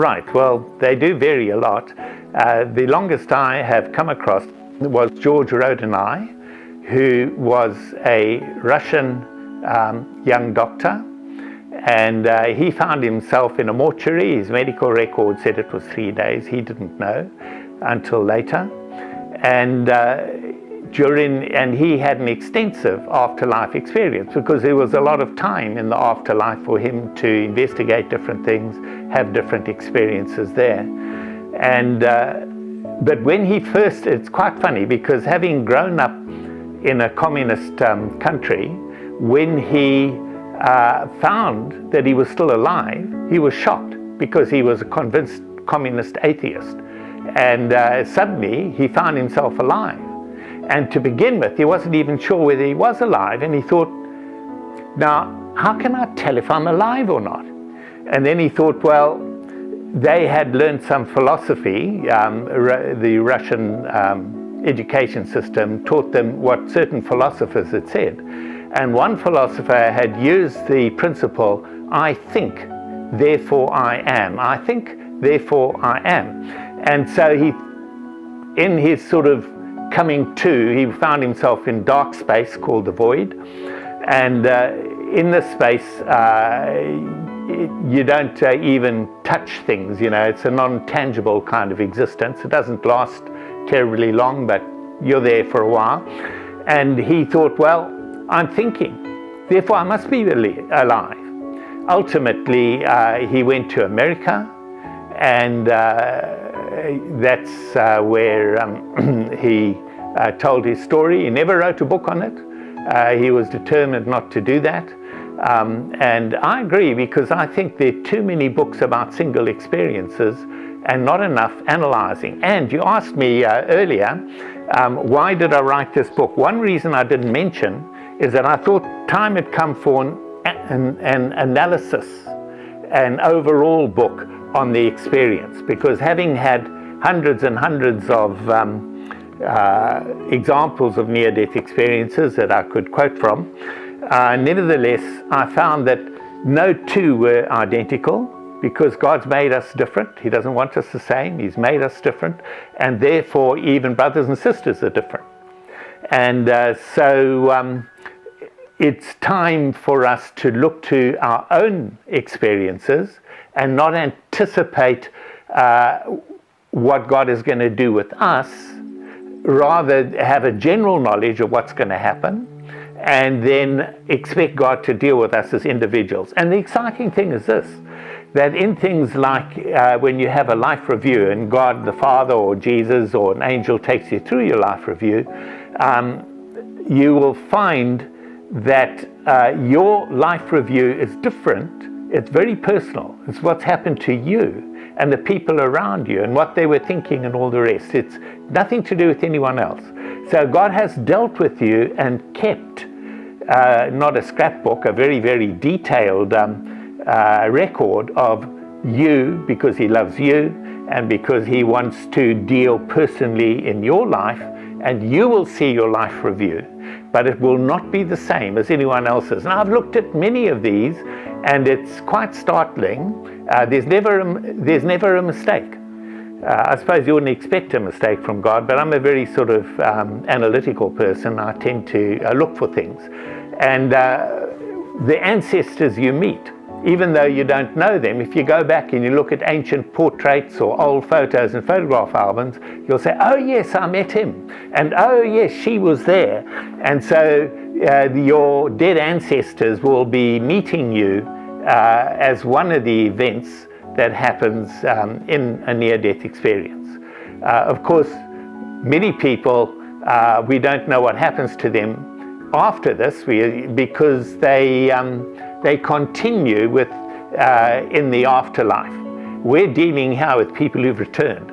Right, well, they do vary a lot. The longest I have come across was George Rodinai, who was a Russian young doctor, and he found himself in a mortuary. His medical record said it was 3 days. He didn't know until later. And he had an extensive afterlife experience, because there was a lot of time in the afterlife for him to investigate different things, have different experiences there. And but when he first, it's quite funny, because having grown up in a communist country, when he found that he was still alive, he was shocked, because he was a convinced communist atheist. And suddenly he found himself alive. And to begin with, he wasn't even sure whether he was alive. And he thought, now, how can I tell if I'm alive or not? And then he thought, well, they had learned some philosophy. The Russian education system taught them what certain philosophers had said. And one philosopher had used the principle, I think, therefore I am. I think, therefore I am. And so he, in his sort of coming to, he found himself in dark space called the void. And in this space, you don't even touch things, you know, it's a non-tangible kind of existence. It doesn't last terribly long, but you're there for a while. And he thought, well, I'm thinking, therefore I must be alive. Ultimately, he went to America, and that's where he told his story. He never wrote a book on it. He was determined not to do that. And I agree, because I think there are too many books about single experiences and not enough analyzing. And you asked me earlier, why did I write this book? One reason I didn't mention is that I thought time had come for an analysis, an overall book on the experience, because having had hundreds and hundreds of examples of near-death experiences that I could quote from, nevertheless, I found that no two were identical, because God's made us different. He doesn't want us the same. He's made us different, and therefore even brothers and sisters are different. And so it's time for us to look to our own experiences and not anticipate what God is going to do with us, rather have a general knowledge of what's going to happen, and then expect God to deal with us as individuals. And the exciting thing is this, that in things like when you have a life review, and God the Father or Jesus or an angel takes you through your life review, you will find that your life review is different. It's very personal. It's what's happened to you and the people around you and what they were thinking and all the rest. It's nothing to do with anyone else. So God has dealt with you and kept, not a scrapbook, a very, very detailed record of you, because He loves you and because He wants to deal personally in your life, and you will see your life review, but it will not be the same as anyone else's. And I've looked at many of these, and it's quite startling. There's never a mistake. I suppose you wouldn't expect a mistake from God, but I'm a very sort of analytical person. I tend to look for things. And the ancestors you meet, even though you don't know them, if you go back and you look at ancient portraits or old photos and photograph albums, you'll say, oh yes, I met him, and oh yes, she was there. And so your dead ancestors will be meeting you as one of the events that happens in a near-death experience. Of course, many people, we don't know what happens to them after this, because they continue with in the afterlife. We're dealing here with people who've returned.